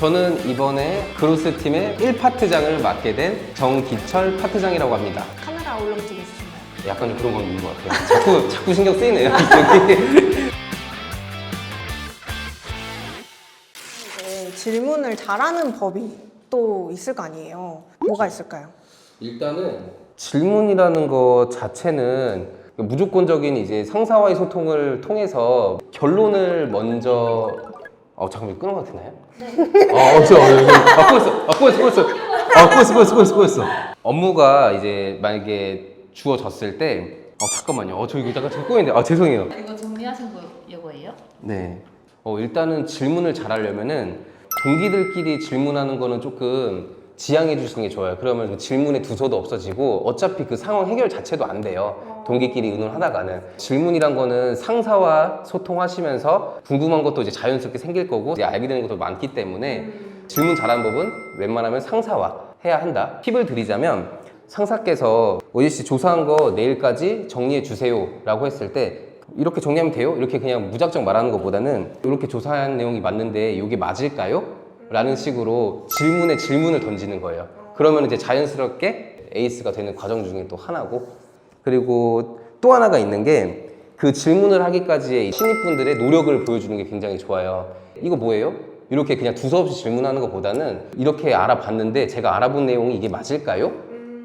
저는 이번에 그로스 팀의 1파트장을 맡게 된 정기철 파트장이라고 합니다. 카메라 울렁증 있으신가요? 약간 좀 그런 건 있는 것 같아요. 자꾸 신경 쓰이네요, 이쪽이. 질문을 잘하는 법이 또 있을 거 아니에요. 뭐가 있을까요? 일단은 질문이라는 것 자체는 무조건적인 이제 상사와의 소통을 통해서 결론을 먼저 잠깐만 끊은 것 같나요? 꼬였어. 업무가 이제 만약에 주어졌을 때 잠깐만요. 저 이거 잠깐 꼬였는데 죄송해요. 이거 정리하신 거예요? 네. 일단은 질문을 잘하려면은 동기들끼리 질문하는 거는 조금 지양해 주시는 게 좋아요. 그러면 그 질문의 두서도 없어지고 어차피 그 상황 해결 자체도 안 돼요. 동기끼리 의논하다가는. 질문이란 거는 상사와 소통하시면서 궁금한 것도 이제 자연스럽게 생길 거고 이제 알게 되는 것도 많기 때문에 질문 잘하는 법은 웬만하면 상사와 해야 한다. 팁을 드리자면 상사께서 어제씨 조사한 거 내일까지 정리해 주세요 라고 했을 때 이렇게 정리하면 돼요? 이렇게 그냥 무작정 말하는 것보다는 이렇게 조사한 내용이 맞는데 이게 맞을까요? 라는 식으로 질문에 질문을 던지는 거예요. 그러면 이제 자연스럽게 에이스가 되는 과정 중에 또 하나고, 그리고 또 하나가 있는 게 그 질문을 하기까지의 신입분들의 노력을 보여주는 게 굉장히 좋아요. 이거 뭐예요? 이렇게 그냥 두서없이 질문하는 것보다는 이렇게 알아봤는데 제가 알아본 내용이 이게 맞을까요?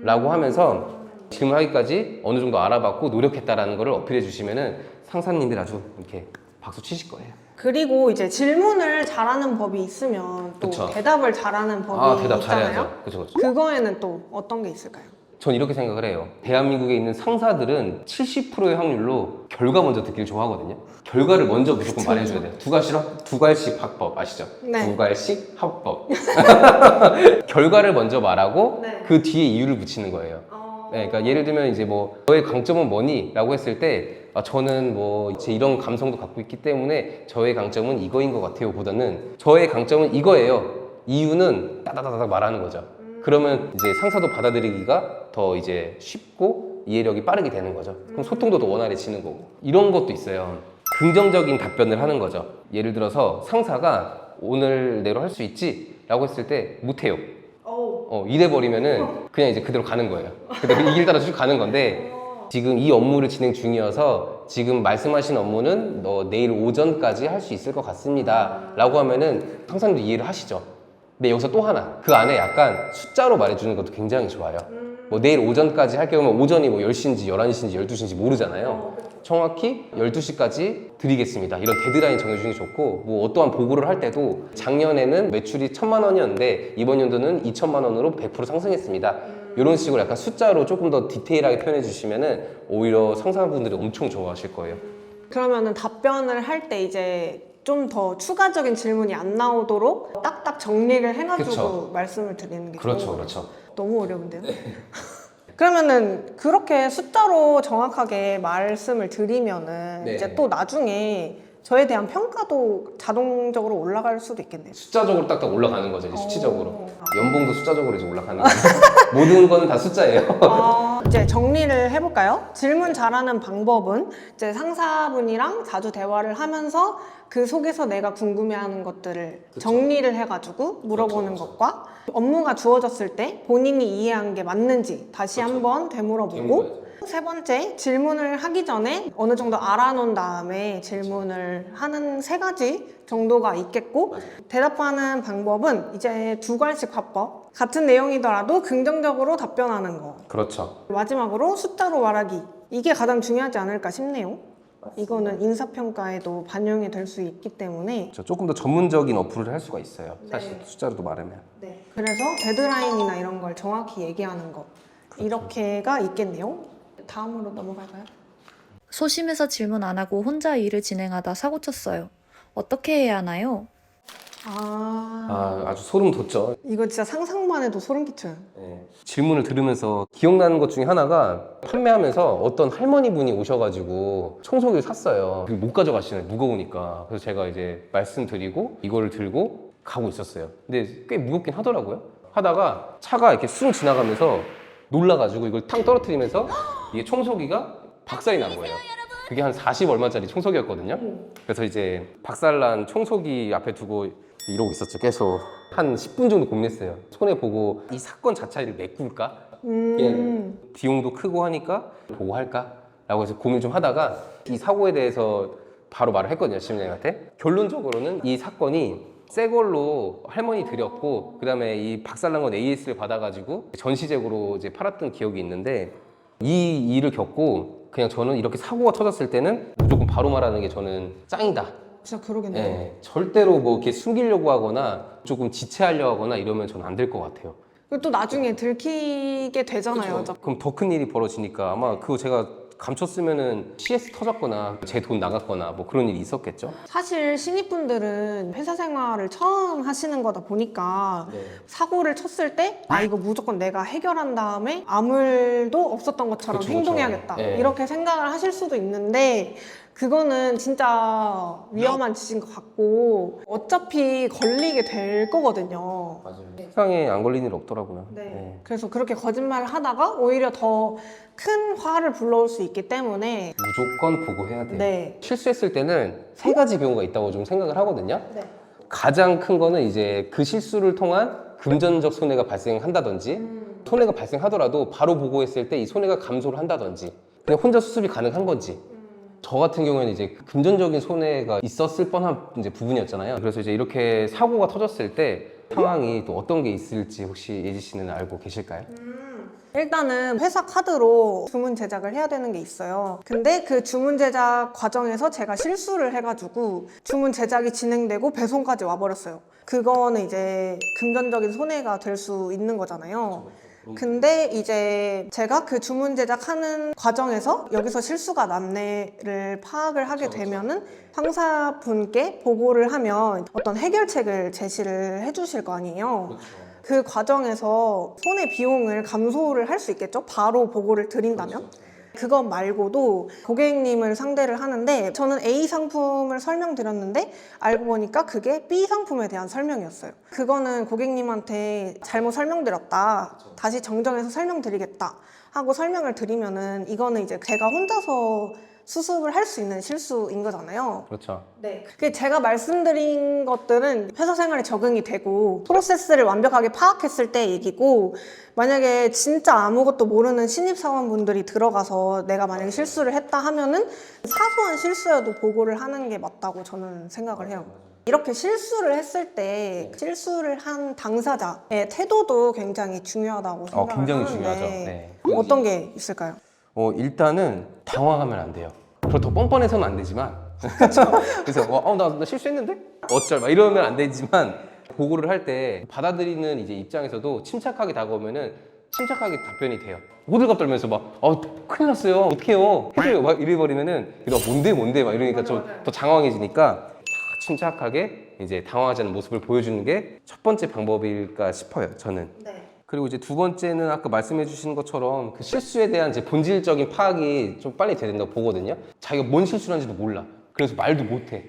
라고 하면서 질문하기까지 어느 정도 알아봤고 노력했다라는 거를 어필해 주시면은 상사님들 아주 이렇게 박수 치실 거예요. 그리고 이제 질문을 잘하는 법이 있으면 또 그쵸. 대답을 잘하는 법이 대답 있잖아요. 잘해야죠. 그쵸. 그거에는 또 어떤 게 있을까요? 전 이렇게 생각을 해요. 대한민국에 있는 상사들은 70%의 확률로 결과 먼저 듣기를 좋아하거든요. 결과를 먼저 무조건 말해줘야 돼요. 두괄식 학법 아시죠? 네. 두괄식 학법. 결과를 먼저 말하고 네. 그 뒤에 이유를 붙이는 거예요. 네, 그러니까 예를 들면 이제 뭐 너의 강점은 뭐니? 라고 했을 때 저는 뭐 제 이런 감성도 갖고 있기 때문에 저의 강점은 이거인 것 같아요 보다는 저의 강점은 이거예요. 이유는 따다다닥 말하는 거죠. 그러면 이제 상사도 받아들이기가 더 이제 쉽고 이해력이 빠르게 되는 거죠. 그럼 소통도 더 원활해지는 거고. 이런 것도 있어요. 긍정적인 답변을 하는 거죠. 예를 들어서 상사가 오늘 내로 할 수 있지? 라고 했을 때 못해요. 이래버리면은 그냥 이제 그대로 가는 거예요. 그대로 이 길 따라 쭉 가는 건데 지금 이 업무를 진행 중이어서 지금 말씀하신 업무는 내일 오전까지 할 수 있을 것 같습니다. 라고 하면은 상사님도 이해를 하시죠. 근데 여기서 또 하나, 그 안에 약간 숫자로 말해주는 것도 굉장히 좋아요. 뭐 내일 오전까지 할 경우면 오전이 뭐 10시인지 11시인지 12시인지 모르잖아요. 정확히 12시까지 드리겠습니다. 이런 데드라인 정해주는 게 좋고, 뭐 어떠한 보고를 할 때도 작년에는 매출이 1,000만 원이었는데 이번 연도는 2,000만 원으로 100% 상승했습니다. 이런 식으로 약간 숫자로 조금 더 디테일하게 표현해 주시면은 오히려 상사분들이 엄청 좋아하실 거예요. 그러면은 답변을 할 때 이제 좀 더 추가적인 질문이 안 나오도록 딱딱 정리를 해가지고 그쵸. 말씀을 드리는 게 좋은 거예요. 그렇죠. 너무 어려운데요? 그러면은 그렇게 숫자로 정확하게 말씀을 드리면은 네. 이제 또 나중에 저에 대한 평가도 자동적으로 올라갈 수도 있겠네요. 숫자적으로 딱딱 올라가는 거죠, 이제 수치적으로. 연봉도 숫자적으로 이제 올라가는 거죠. 모든 거는 다 숫자예요. 이제 정리를 해볼까요? 질문 잘하는 방법은 이제 상사분이랑 자주 대화를 하면서 그 속에서 내가 궁금해하는 것들을 그쵸. 정리를 해가지고 물어보는 그쵸. 것과 업무가 주어졌을 때 본인이 이해한 게 맞는지 다시 그쵸. 한번 되물어보고, 세 번째, 질문을 하기 전에 어느 정도 알아놓은 다음에 질문을 하는 세 가지 정도가 있겠고, 맞아요. 대답하는 방법은 이제 두괄식 화법, 같은 내용이더라도 긍정적으로 답변하는 거, 그렇죠. 마지막으로 숫자로 말하기, 이게 가장 중요하지 않을까 싶네요. 이거는 인사평가에도 반영이 될 수 있기 때문에. 조금 더 전문적인 어플을 할 수가 있어요. 사실 숫자로도 말하면. 그래서 데드라인이나 이런 걸 정확히 얘기하는 것, 그렇죠. 이렇게가 있겠네요. 다음으로 넘어갈까요? 소심해서 질문 안 하고 혼자 일을 진행하다 사고 쳤어요. 어떻게 해야 하나요? 아주 소름 돋죠. 이거 진짜 상상만 해도 소름 끼쳐요. 네. 질문을 들으면서 기억나는 것 중에 하나가 판매하면서 어떤 할머니 분이 오셔가지고 청소기를 샀어요. 못 가져가시네, 무거우니까. 그래서 제가 이제 말씀드리고 이거를 들고 가고 있었어요. 근데 꽤 무겁긴 하더라고요. 하다가 차가 이렇게 쑥 지나가면서 놀라가지고 이걸 탕 떨어뜨리면서 이게 청소기가 박살이 난 거예요. 그게 한 40 얼마짜리 청소기였거든요. 그래서 이제 박살난 청소기 앞에 두고 이러고 있었죠, 계속. 한 10분 정도 고민했어요. 손해 보고 이 사건 자체를 메꿀까? 그냥 비용도 크고 하니까 보고 할까? 라고 해서 고민 좀 하다가 이 사고에 대해서 바로 말을 했거든요, 시청자님한테. 결론적으로는 이 사건이 새 걸로 할머니 드렸고, 그 다음에 이 박살난 건 AS를 받아가지고 전시재고로 이제 팔았던 기억이 있는데, 이 일을 겪고 그냥 저는 이렇게 사고가 터졌을 때는 무조건 바로 말하는 게 저는 짱이다. 진짜 그러겠네요. 예, 절대로 뭐 이렇게 숨기려고 하거나 조금 지체하려고 하거나 이러면 저는 안 될 것 같아요. 그리고 또 나중에 들키게 되잖아요. 어차피. 그럼 더 큰 일이 벌어지니까 아마 그거 제가 감췄으면은 CS 터졌거나 제 돈 나갔거나 뭐 그런 일이 있었겠죠. 사실 신입분들은 회사 생활을 처음 하시는 거다 보니까 사고를 쳤을 때 이거 무조건 내가 해결한 다음에 아무 일도 없었던 것처럼 그쵸, 행동해야겠다 그쵸. 네. 이렇게 생각을 하실 수도 있는데 그거는 진짜 위험한 짓인 것 같고 어차피 걸리게 될 거거든요. 맞아요. 세상에 안 걸린 일 없더라고요. 네. 그래서 그렇게 거짓말을 하다가 오히려 더 큰 화를 불러올 수 있기 때문에 무조건 보고해야 돼요. 네. 실수했을 때는 세 가지 경우가 있다고 좀 생각을 하거든요. 네. 가장 큰 거는 이제 그 실수를 통한 금전적 손해가 발생한다든지 손해가 발생하더라도 바로 보고했을 때 이 손해가 감소를 한다든지 그냥 혼자 수습이 가능한 건지 저 같은 경우에는 이제 금전적인 손해가 있었을 뻔한 이제 부분이었잖아요. 그래서 이제 이렇게 사고가 터졌을 때 상황이 또 어떤 게 있을지 혹시 예지 씨는 알고 계실까요? 일단은 회사 카드로 주문 제작을 해야 되는 게 있어요. 근데 그 주문 제작 과정에서 제가 실수를 해가지고 주문 제작이 진행되고 배송까지 와버렸어요. 그거는 이제 금전적인 손해가 될 수 있는 거잖아요. 근데 이제 제가 그 주문 제작하는 과정에서 여기서 실수가 났네를 파악을 하게 되면은 상사분께 보고를 하면 어떤 해결책을 제시를 해주실 거 아니에요. 그 과정에서 손해 비용을 감소를 할 수 있겠죠? 바로 보고를 드린다면? 그것 말고도 고객님을 상대를 하는데 저는 A 상품을 설명드렸는데 알고 보니까 그게 B 상품에 대한 설명이었어요. 그거는 고객님한테 잘못 설명드렸다. 다시 정정해서 설명드리겠다. 하고 설명을 드리면은 이거는 이제 제가 혼자서 수습을 할 수 있는 실수인 거잖아요. 그렇죠. 네. 그 제가 말씀드린 것들은 회사 생활에 적응이 되고 프로세스를 완벽하게 파악했을 때 얘기고 만약에 진짜 아무것도 모르는 신입사원분들이 들어가서 내가 만약에 실수를 했다 하면은 사소한 실수여도 보고를 하는 게 맞다고 저는 생각을 해요. 이렇게 실수를 했을 때 실수를 한 당사자의 태도도 굉장히 중요하다고 생각을 굉장히 하는데 중요하죠. 네. 어떤 게 있을까요? 일단은 당황하면 안 돼요. 그렇다고 뻔뻔해서는 안 되지만 그래서 나 실수했는데? 어쩔 막 이러면 안 되지만 보고를 할 때 받아들이는 이제 입장에서도 침착하게 다가오면은 침착하게 답변이 돼요. 호들갑 떨면서 막 큰일 났어요. 어떡해요? 해줘요. 막 이래버리면은 뭔데 막 이러니까 좀 더 장황해지니까 침착하게 이제 당황하지 않는 모습을 보여주는 게 첫 번째 방법일까 싶어요. 저는. 네. 그리고 이제 두 번째는 아까 말씀해 주신 것처럼 그 실수에 대한 이제 본질적인 파악이 좀 빨리 돼야 된다고 보거든요. 자기가 뭔 실수를 한지도 몰라. 그래서 말도 못해.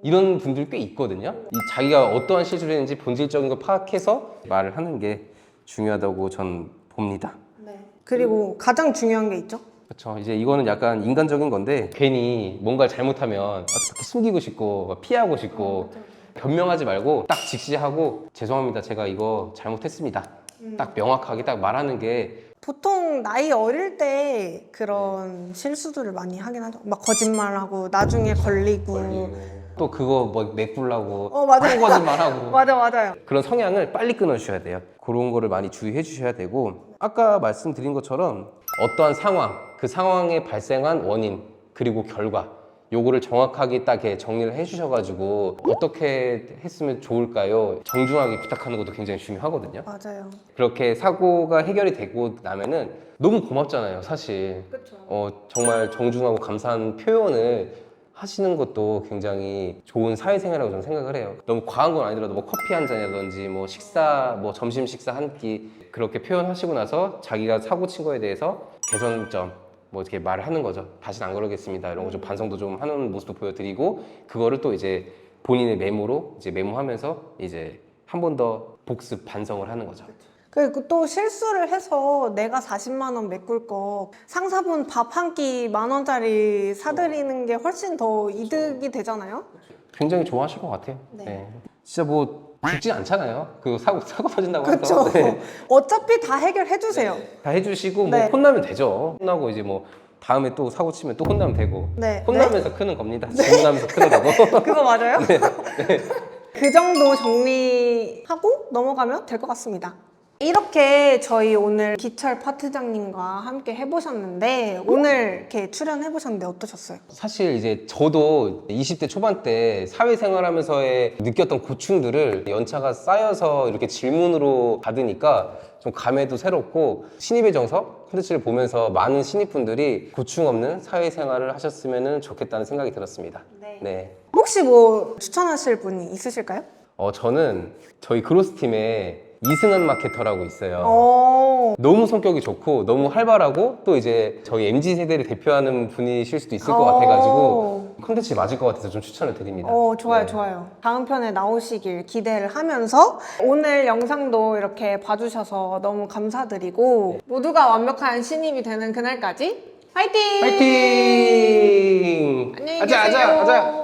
이런 분들 꽤 있거든요. 이 자기가 어떠한 실수를 했는지 본질적인 걸 파악해서 말을 하는 게 중요하다고 전 봅니다. 네. 그리고 가장 중요한 게 있죠? 그렇죠. 이제 이거는 약간 인간적인 건데 괜히 뭔가를 잘못하면 어떻게 숨기고 싶고 피하고 싶고 변명하지 말고 딱 직시하고 죄송합니다. 제가 이거 잘못했습니다. 딱 명확하게 딱 말하는 게 보통 나이 어릴 때 그런 실수들을 많이 하긴 하죠. 막 거짓말하고 나중에 걸리고. 또 그거 뭐 메꾸려고 맞아요. 거짓말하고 맞아요. 그런 성향을 빨리 끊어주셔야 돼요. 그런 거를 많이 주의해 주셔야 되고 아까 말씀드린 것처럼 어떠한 상황, 그 상황에 발생한 원인 그리고 결과 요거를 정확하게 딱 이렇게 정리를 해주셔가지고 어떻게 했으면 좋을까요? 정중하게 부탁하는 것도 굉장히 중요하거든요. 맞아요. 그렇게 사고가 해결이 되고 나면은 너무 고맙잖아요, 사실. 그렇죠. 정말 정중하고 감사한 표현을 하시는 것도 굉장히 좋은 사회생활이라고 저는 생각을 해요. 너무 과한 건 아니더라도 뭐 커피 한 잔이라든지 뭐 식사, 뭐 점심 식사 한 끼 그렇게 표현하시고 나서 자기가 사고 친 거에 대해서 개선점 뭐 이렇게 말을 하는 거죠. 다시는 안 그러겠습니다. 이런 거 좀 반성도 좀 하는 모습도 보여드리고 그거를 또 이제 본인의 메모로 이제 메모하면서 이제 한 번 더 복습 반성을 하는 거죠. 그리고 또 실수를 해서 내가 40만 원 메꿀 거 상사분 밥 한 끼 10,000원짜리 사드리는 게 훨씬 더 이득이 되잖아요. 굉장히 좋아하실 것 같아요. 네. 네. 진짜 뭐 죽진 않잖아요. 그 사고 빠진다고 그렇죠. 해서. 네. 어차피 다 해결해 주세요. 다 해주시고 뭐 네. 혼나면 되죠. 혼나고 이제 뭐 다음에 또 사고 치면 또 혼나면 되고. 네. 혼나면서 크는 겁니다. 질문하면서 크는 거고. 그거 맞아요? 그 정도 정리하고 넘어가면 될 것 같습니다. 이렇게 저희 오늘 기철 파트장님과 함께 해보셨는데 오늘 이렇게 출연해보셨는데 어떠셨어요? 사실 이제 저도 20대 초반 때 사회생활하면서의 느꼈던 고충들을 연차가 쌓여서 이렇게 질문으로 받으니까 좀 감회도 새롭고 신입의 정석 콘텐츠를 보면서 많은 신입분들이 고충 없는 사회생활을 하셨으면 좋겠다는 생각이 들었습니다. 네. 혹시 뭐 추천하실 분이 있으실까요? 저는 저희 그로스팀에 이승환 마케터라고 있어요. 너무 성격이 좋고 너무 활발하고 또 이제 저희 MZ세대를 대표하는 분이실 수도 있을 것 같아가지고 콘텐츠 맞을 것 같아서 좀 추천을 드립니다. 좋아요, 네. 좋아요. 다음 편에 나오시길 기대를 하면서 오늘 영상도 이렇게 봐주셔서 너무 감사드리고 모두가 완벽한 신입이 되는 그날까지 화이팅! 파이팅! 안녕히 아자, 계세요. 아자, 아자!